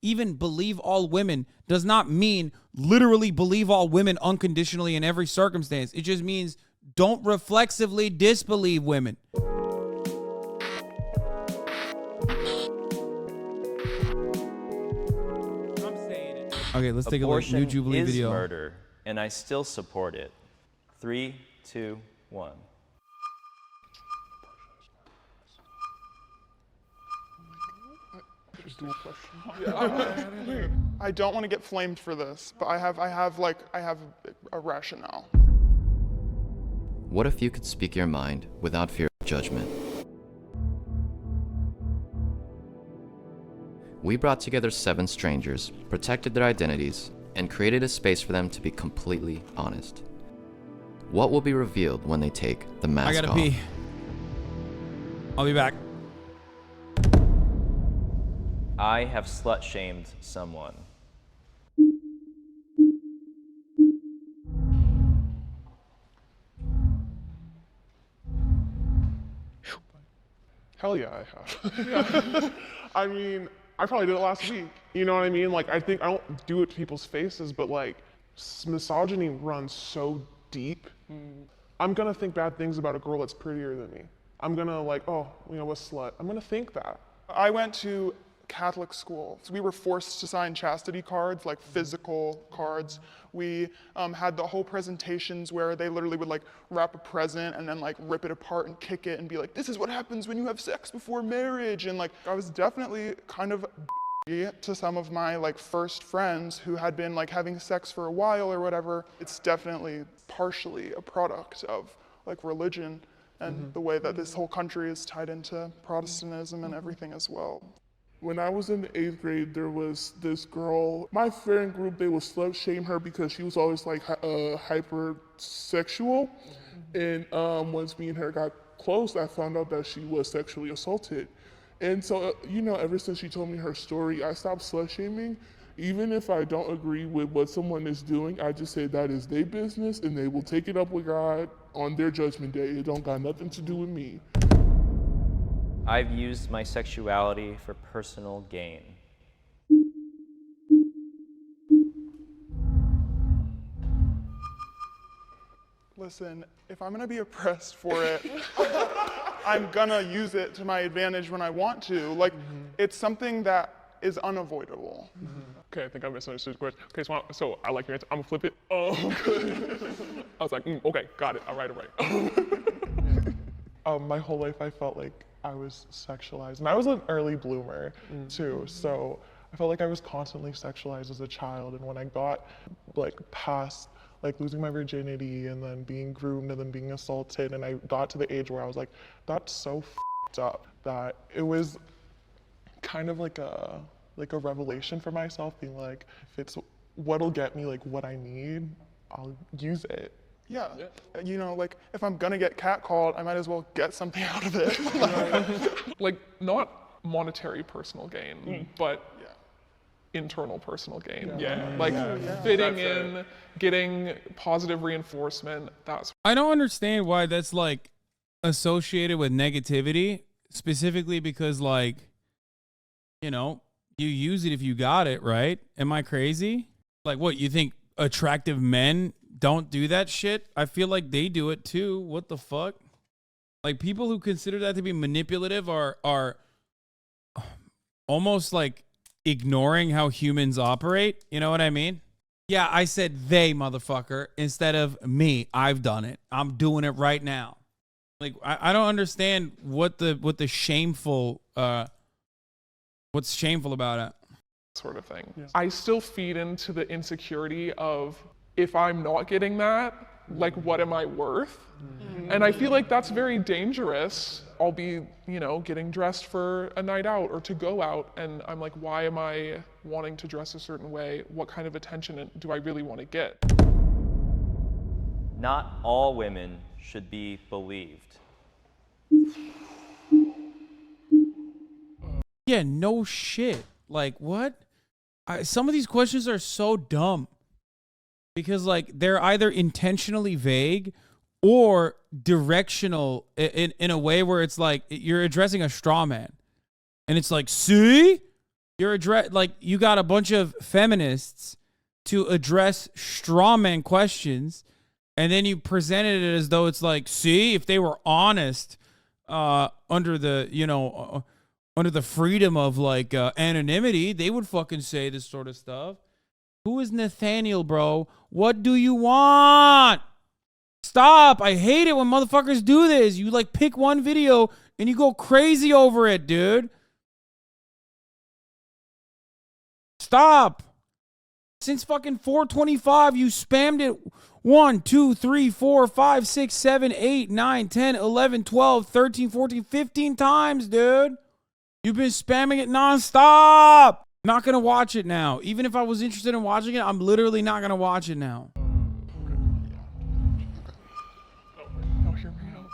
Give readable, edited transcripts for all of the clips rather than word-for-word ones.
even believe all women does not mean literally believe all women unconditionally in every circumstance. It just means don't reflexively disbelieve women. Okay, let's take a look. New Jubilee video. Abortion is murder, and I still support it. 3, 2, 1. I don't want to get flamed for this, but I have a rationale. What if you could speak your mind without fear of judgment? We brought together 7 strangers, protected their identities, and created a space for them to be completely honest. What will be revealed when they take the mask off? I gotta pee. I'll be back. I have slut-shamed someone. Hell yeah, I have. Yeah. I mean, I probably did it last week. You know what I mean? Like, I don't do it to people's faces, but like, misogyny runs so deep. I'm gonna think bad things about a girl that's prettier than me. I'm gonna like, oh, you know, a slut. I'm gonna think that. I went to Catholic school, so we were forced to sign chastity cards, like physical cards. We had the whole presentations where they literally would like wrap a present and then like rip it apart and kick it and be like, this is what happens when you have sex before marriage. And like, I was definitely kind of to some of my like first friends who had been like having sex for a while or whatever. It's definitely partially a product of like religion and the way that this whole country is tied into Protestantism and everything as well. When I was in the 8th grade, there was this girl, my friend group, they would slut shame her because she was always like hypersexual. And once me and her got close, I found out that she was sexually assaulted. And so, you know, ever since she told me her story, I stopped slut shaming. Even if I don't agree with what someone is doing, I just say that is their business and they will take it up with God on their judgment day. It don't got nothing to do with me. I've used my sexuality for personal gain. Listen, if I'm gonna be oppressed for it, I'm gonna use it to my advantage when I want to. Like, it's something that is unavoidable. Okay, I think I misunderstood the question. Okay, so I like your answer. I'm gonna flip it. Oh, good. I was like, okay, got it. All right. My whole life I felt like I was sexualized, and I was an early bloomer too, so I felt like I was constantly sexualized as a child. And when I got like past like losing my virginity and then being groomed and then being assaulted, and I got to the age where I was like, that's so f***ed up, that it was kind of like a revelation for myself, being like, if it's what'll get me like what I need, I'll use it. Yeah, you know, like if I'm gonna get catcalled, I might as well get something out of it. Like, not monetary personal gain, but internal personal gain. Fitting in, getting positive reinforcement. I don't understand why that's like associated with negativity, specifically because like, you know, you use it if you got it, right? Am I crazy? Like, what, you think attractive men don't do that shit? I feel like they do it too. What the fuck? Like, people who consider that to be manipulative are almost like ignoring how humans operate. You know what I mean? Yeah, I said they, motherfucker, instead of me. I've done it. I'm doing it right now. Like, I don't understand what the shameful what's shameful about it. Sort of thing. Yeah. I still feed into the insecurity of, if I'm not getting that, like, what am I worth? And I feel like that's very dangerous. I'll be, you know, getting dressed for a night out or to go out, and I'm like, why am I wanting to dress a certain way? What kind of attention do I really want to get? Not all women should be believed. Yeah, no shit. Like, what? Some of these questions are so dumb. Because, like, they're either intentionally vague or directional in a way where it's like you're addressing a straw man. And it's like, see? you got a bunch of feminists to address straw man questions, and then you presented it as though it's like, see, if they were honest under the under the freedom of like anonymity, they would fucking say this sort of stuff. Who is Nathaniel, bro? What do you want? Stop. I hate it when motherfuckers do this. You like pick one video and you go crazy over it, dude. Stop. Since fucking 425, you spammed it 1, 2, 3, 4, 5, 6, 7, 8, 9, 10, 11, 12, 13, 14, 15 times, dude. You've been spamming it nonstop. Not gonna watch it now. Even if I was interested in watching it, I'm literally not gonna watch it now. Oh, hear me out.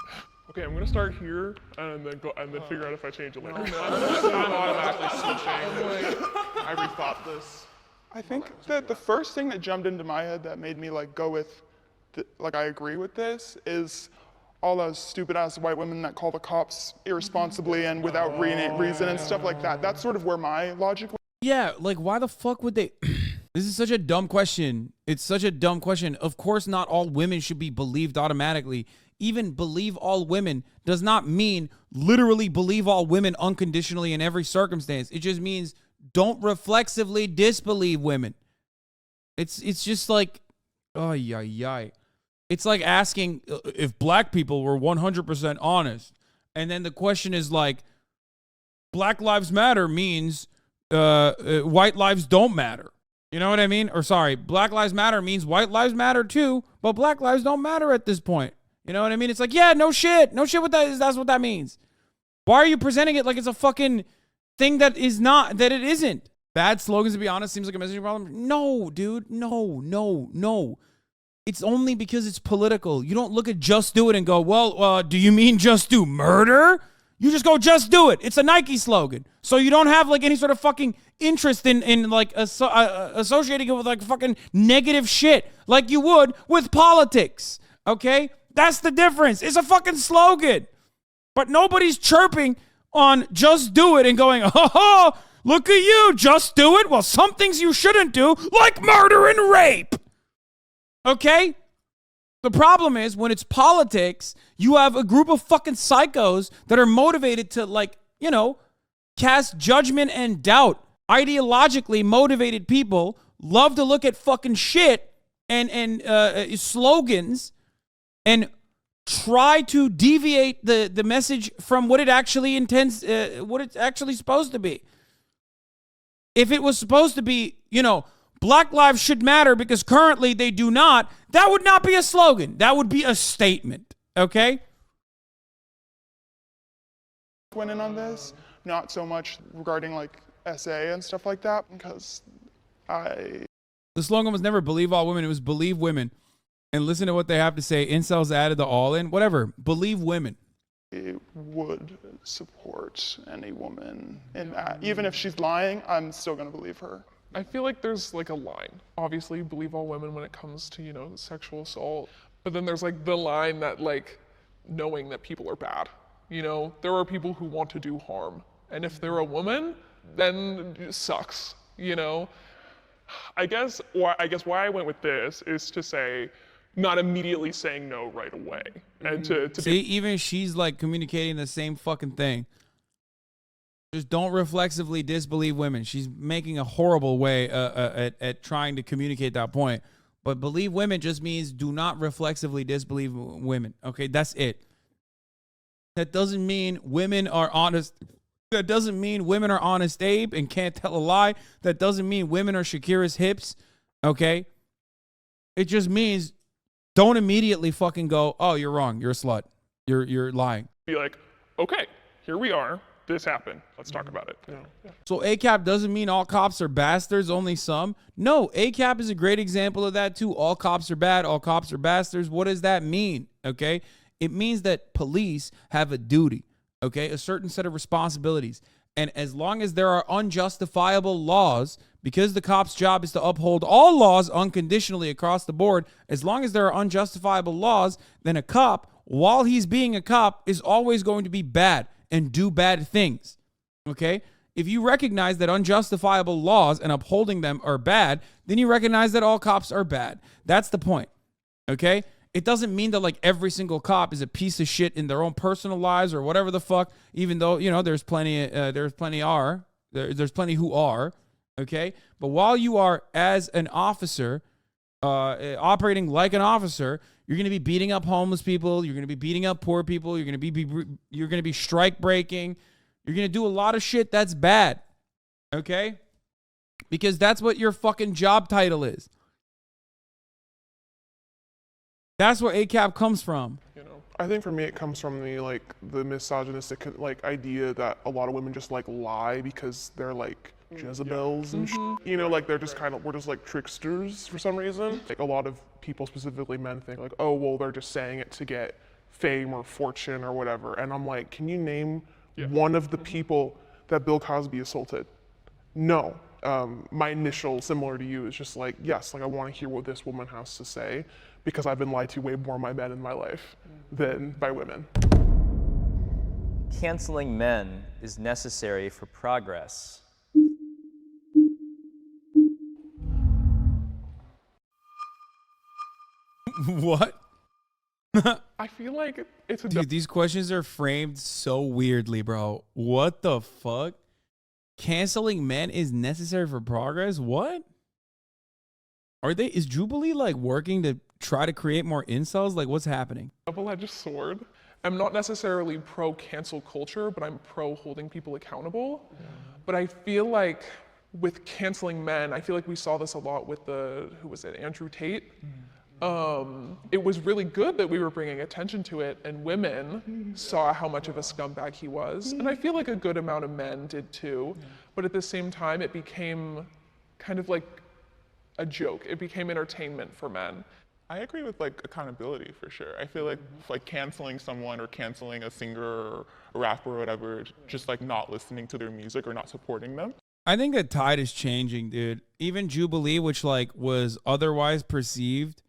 Okay, I'm gonna start here and then figure out if I change it later. I'm automatically switching. I rethought this. I think that the first thing that jumped into my head that made me like go with, I agree with this is all those stupid ass white women that call the cops irresponsibly and without reason and stuff like that. That's sort of where my logic was. Yeah, like why the fuck would they? This is such a dumb question. It's such a dumb question. Of course, not all women should be believed automatically. Even believe all women does not mean literally believe all women unconditionally in every circumstance. It just means don't reflexively disbelieve women. It's just like, oh yeah. It's like asking if black people were 100% honest. And then the question is like, Black Lives Matter means white lives don't matter. You know what I mean? Or sorry, Black Lives Matter means white lives matter too, but black lives don't matter at this point. You know what I mean? It's like, yeah, no shit what that's what that means. Why are you presenting it like it's a fucking thing that is not, that it isn't? Bad slogans, to be honest, seems like a messaging problem. No, dude, no. It's only because it's political. You don't look at Just Do It and go, well, do you mean just do murder? You just go, just do it. It's a Nike slogan. So you don't have like any sort of fucking interest in like associating it with like fucking negative shit like you would with politics. Okay? That's the difference. It's a fucking slogan. But nobody's chirping on just do it and going, oh, look at you, just do it. Well, some things you shouldn't do, like murder and rape. Okay? The problem is when it's politics, you have a group of fucking psychos that are motivated to like, cast judgment and doubt. Ideologically motivated people love to look at fucking shit and slogans and try to deviate the message from what it actually intends, what it's actually supposed to be. If it was supposed to be, Black lives should matter because currently they do not, that would not be a slogan. That would be a statement, okay? Went in on this, not so much regarding like SA and stuff like that, because the slogan was never believe all women, it was believe women. And listen to what they have to say. Incels added the all in, whatever. Believe women. I would support any woman in that. Even if she's lying, I'm still gonna believe her. I feel like there's like a line. Obviously, believe all women when it comes to, sexual assault. But then there's like the line that like knowing that people are bad. There are people who want to do harm. And if they're a woman, then it sucks, I guess why I went with this is to say, not immediately saying no right away. And to see, even she's like communicating the same fucking thing. Just don't reflexively disbelieve women. She's making a horrible way at trying to communicate that point. But believe women just means do not reflexively disbelieve women. Okay, that's it. That doesn't mean women are honest. That doesn't mean women are honest, Abe, and can't tell a lie. That doesn't mean women are Shakira's hips. Okay? It just means don't immediately fucking go, oh, you're wrong. You're a slut. You're lying. Be like, okay, here we are. This happened. Let's talk about it. So ACAP doesn't mean all cops are bastards, only some. No, ACAP is a great example of that too. All cops are bad, all cops are bastards. What does that mean? Okay? It means that police have a duty, okay? A certain set of responsibilities. And as long as there are unjustifiable laws, because the cop's job is to uphold all laws unconditionally across the board, as long as there are unjustifiable laws, then a cop, while he's being a cop, is always going to be bad and do bad things, okay? If you recognize that unjustifiable laws and upholding them are bad, then you recognize that all cops are bad. That's the point. Okay? It doesn't mean that like every single cop is a piece of shit in their own personal lives or whatever the fuck, even though, you know, there's plenty who are, okay? But while you are as an officer, operating like an officer, you're going to be beating up homeless people, you're going to be beating up poor people, you're going to be strike breaking, you're going to do a lot of shit that's bad. Okay? Because that's what your fucking job title is. That's where ACAB comes from. You know, I think for me it comes from the misogynistic idea that a lot of women just like lie because they're like Jezebels and you know, like they're just we're just like tricksters for some reason. Like a lot of people, specifically men, think like, oh well, they're just saying it to get fame or fortune or whatever. And I'm like, can you name one of the people that Bill Cosby assaulted? No. My initial, similar to you, is just like, yes, like I want to hear what this woman has to say, because I've been lied to way more by men in my life than by women. Canceling men is necessary for progress. What? I feel like it's a Dude, these questions are framed so weirdly, bro. What the fuck? Canceling men is necessary for progress? What? Is Jubilee like working to try to create more incels? Like what's happening? double-edged sword. I'm not necessarily pro cancel culture, but I'm pro holding people accountable. But I feel like with canceling men, I feel like we saw this a lot with Andrew Tate. It was really good that we were bringing attention to it, and women saw how much of a scumbag he was. And I feel like a good amount of men did too. But at the same time, it became kind of like a joke. It became entertainment for men. I agree with like accountability for sure. I feel like canceling someone or canceling a singer or a rapper or whatever, just like not listening to their music or not supporting them. I think the tide is changing, dude. Even Jubilee, which like was otherwise perceived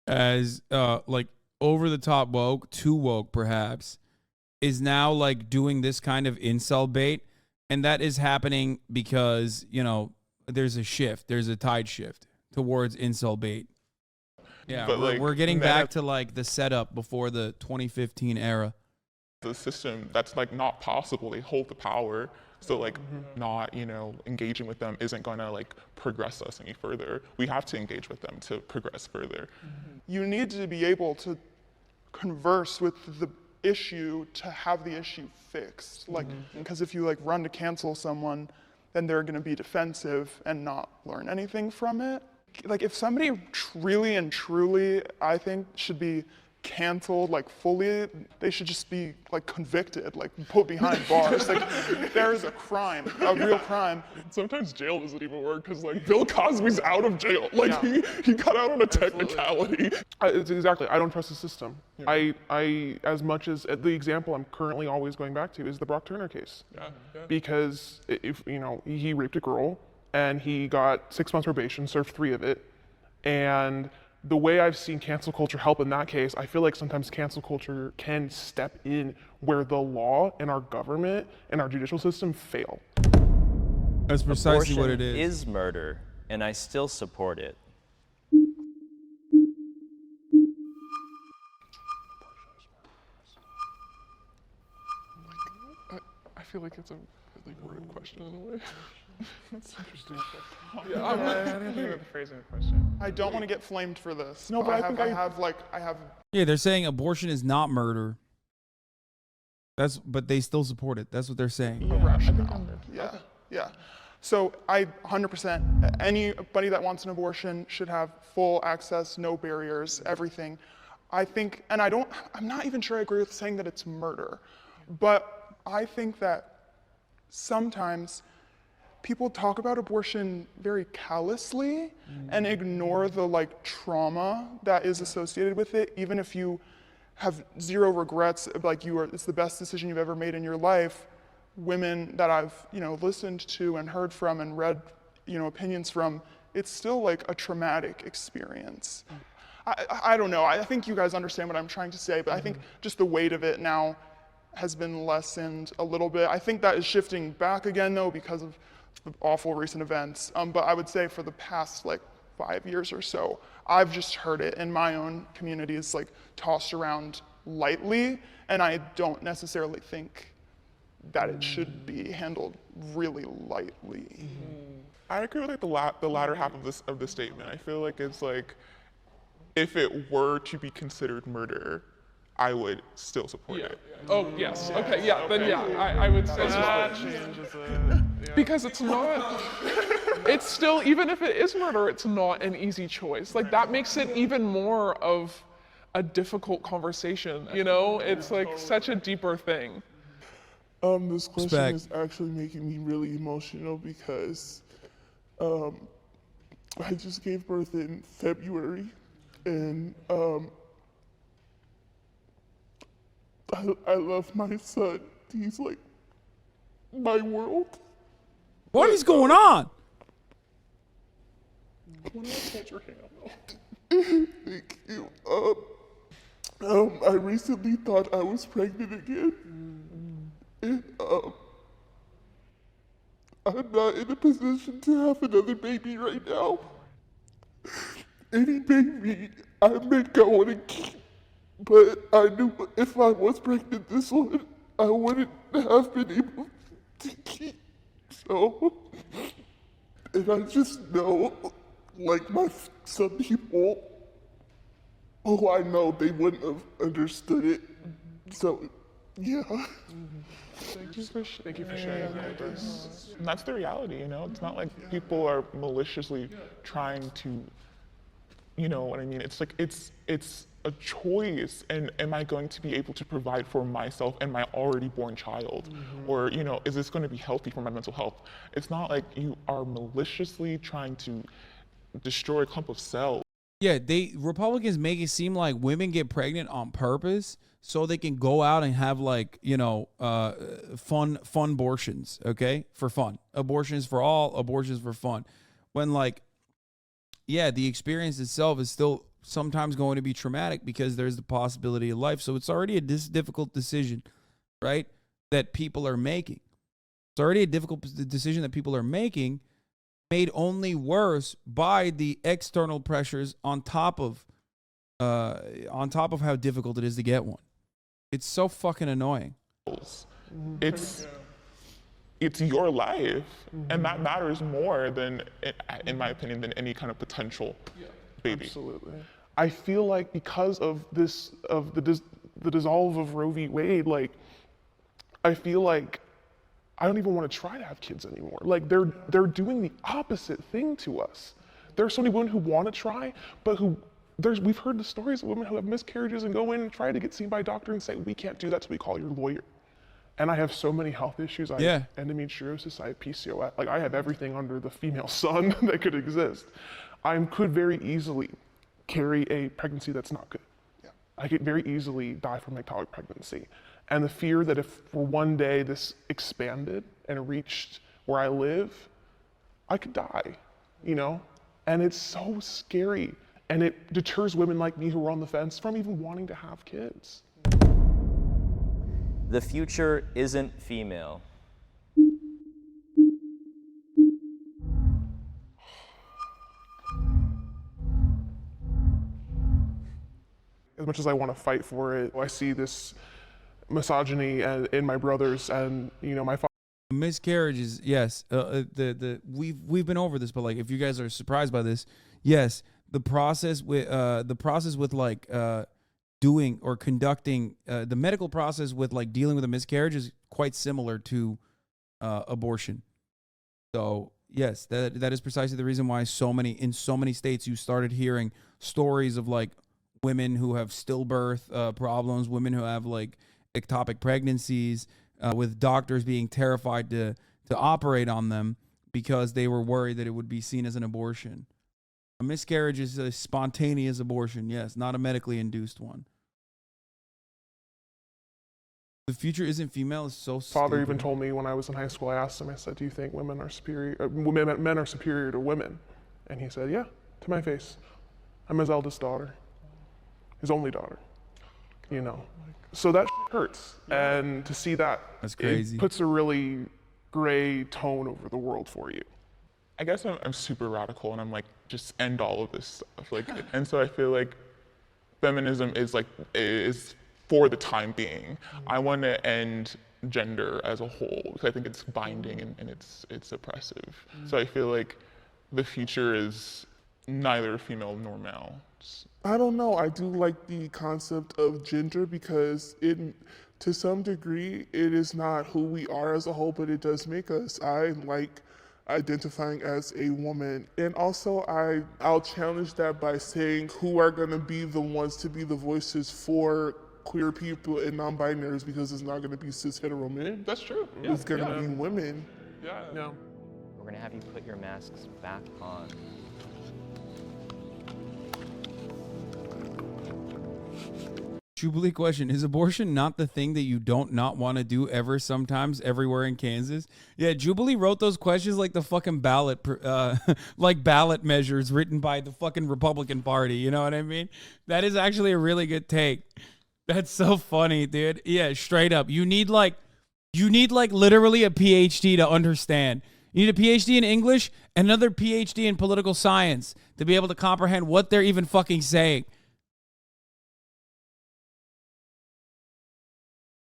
as like over the top woke, too woke perhaps, is now like doing this kind of incel bait. And that is happening because, you know, there's a tide shift towards incel bait. Yeah, But, like, we're getting men back have- to like the setup before the 2015 era. The system, that's like not possible. They hold the power. So like not, you know, engaging with them isn't gonna like progress us any further. We have to engage with them to progress further. You need to be able to converse with the issue to have the issue fixed. Like, because if you like run to cancel someone, then they're gonna be defensive and not learn anything from it. Like if somebody really and truly, I think, should be canceled like fully, they should just be like convicted, like put behind bars. Like there is a crime, a real crime. Sometimes jail doesn't even work because like Bill Cosby's out of jail. Like he got out on a technicality. It's exactly, I don't trust the system. I as much as the example I'm currently always going back to is the Brock Turner case. Because if you know, he raped a girl and he got 6 months probation, served 3 of it. And the way I've seen cancel culture help in that case, I feel like sometimes cancel culture can step in where the law and our government and our judicial system fail. That's precisely what it Abortion is. is murder, and I still support it. I feel like it's a really worded question in a way. That's interesting. I didn't think about the phrasing of the question. I don't want to get flamed for this. No, but I think I have Yeah, they're saying abortion is not murder. But they still support it. That's what they're saying. a rationale. Yeah. So I 100%, anybody that wants an abortion should have full access, no barriers, everything. I think, and I'm not even sure I agree with saying that it's murder, but I think that sometimes people talk about abortion very callously and ignore the like trauma that is associated with it, even if you have zero regrets, like it's the best decision you've ever made in your life. Women that I've, listened to and heard from and read, opinions from, it's still like a traumatic experience. I don't know, I think you guys understand what I'm trying to say, but I think just the weight of it now has been lessened a little bit. I think that is shifting back again though because of the awful recent events. But I would say for the past like 5 years or so, I've just heard it in my own community is like tossed around lightly, and I don't necessarily think that it should be handled really lightly. I agree with like the latter half of the statement. I feel like it's like, if it were to be considered murder, I would still support it. Oh, yes. Okay, yeah, then yeah, I would say that changes it. Because it's not, it's still, even if it is murder, it's not an easy choice. Like, that makes it even more of a difficult conversation, you know? It's like such a deeper thing. This question Respect. is actually making me really emotional because I just gave birth in February, and I love my son. He's like my world. What is going on? Touch your hand. Thank you. I recently thought I was pregnant again, and I'm not in a position to have another baby right now. Any baby I may go on and keep, but I knew if I was pregnant this one, I wouldn't have been able to keep. So, and I just know, like some people who I know, they wouldn't have understood it. So, yeah. Thank you for sharing that with us. And that's the reality, you know? It's not like people are maliciously trying to, you know what I mean? It's like, it's a choice, and am I going to be able to provide for myself and my already born child? Or, you know, is this going to be healthy for my mental health? It's not like you are maliciously trying to destroy a clump of cells. Yeah, Republicans make it seem like women get pregnant on purpose so they can go out and have like, you know, fun abortions, okay? For fun. Abortions for all, abortions for fun. When like, yeah, the experience itself is still sometimes going to be traumatic because there's the possibility of life. So it's already a difficult decision, right? That people are making. It's already a difficult decision that people are making, made only worse by the external pressures on top of how difficult it is to get one. It's so fucking annoying. It's your life, and that matters more than, in my opinion, than any kind of potential baby. Absolutely. I feel like because of this, of the dissolve of Roe v. Wade, like, I feel like I don't even want to try to have kids anymore. Like, they're doing the opposite thing to us. There are so many women who want to try, but we've heard the stories of women who have miscarriages and go in and try to get seen by a doctor and say, we can't do that, so we call your lawyer. And I have so many health issues. I have endometriosis, I have PCOS. Like, I have everything under the female sun that could exist. I could very easily carry a pregnancy that's not good. Yeah. I could very easily die from ectopic pregnancy. And the fear that if for one day this expanded and reached where I live, I could die, you know? And it's so scary. And it deters women like me who are on the fence from even wanting to have kids. The future isn't female. As much as I want to fight for it, I see this misogyny in my brothers and, you know, my father. Miscarriages, yes. We've been over this, but like, if you guys are surprised by this, yes, the process with like doing or conducting the medical process with like dealing with a miscarriage is quite similar to abortion. So yes, that is precisely the reason why in so many states you started hearing stories of like women who have stillbirth problems, women who have like ectopic pregnancies, with doctors being terrified to operate on them because they were worried that it would be seen as an abortion. A miscarriage is a spontaneous abortion, yes, not a medically induced one. The future isn't female is so Father stupid. even told me when I was in high school, I asked him, I said, do you think women are superior, men are superior to women? And he said, yeah, to my face. I'm his eldest daughter, his only daughter. you know. So that hurts. And to see that, That's crazy. it puts a really gray tone over the world for you. I guess I'm super radical and I'm like, just end all of this stuff. Like, and so I feel like feminism is for the time being. I want to end gender as a whole because I think it's binding and it's oppressive. So I feel like the future is neither female nor male. I don't know. I do like the concept of gender because to some degree, it is not who we are as a whole, but it does make us. I like identifying as a woman. And also I'll challenge that by saying who are gonna be the ones to be the voices for queer people and non-binaries, because it's not gonna be cis hetero men. That's true. It's gonna be women. Yeah. No. We're gonna have you put your masks back on. Jubilee question: is abortion not the thing that you don't not want to do ever, sometimes, everywhere in Kansas? Yeah, Jubilee wrote those questions like the fucking ballot, like ballot measures written by the fucking Republican Party. You know what I mean? That is actually a really good take. That's so funny, dude. Yeah, straight up. You need like literally a PhD to understand. You need a PhD in English, another PhD in political science to be able to comprehend what they're even fucking saying.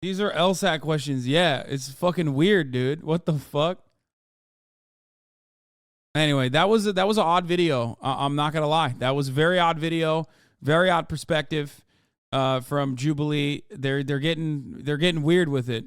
These are LSAT questions. Yeah, it's fucking weird, dude. What the fuck? Anyway, that was an odd video. I'm not gonna lie. That was a very odd video, very odd perspective from Jubilee. They're getting weird with it.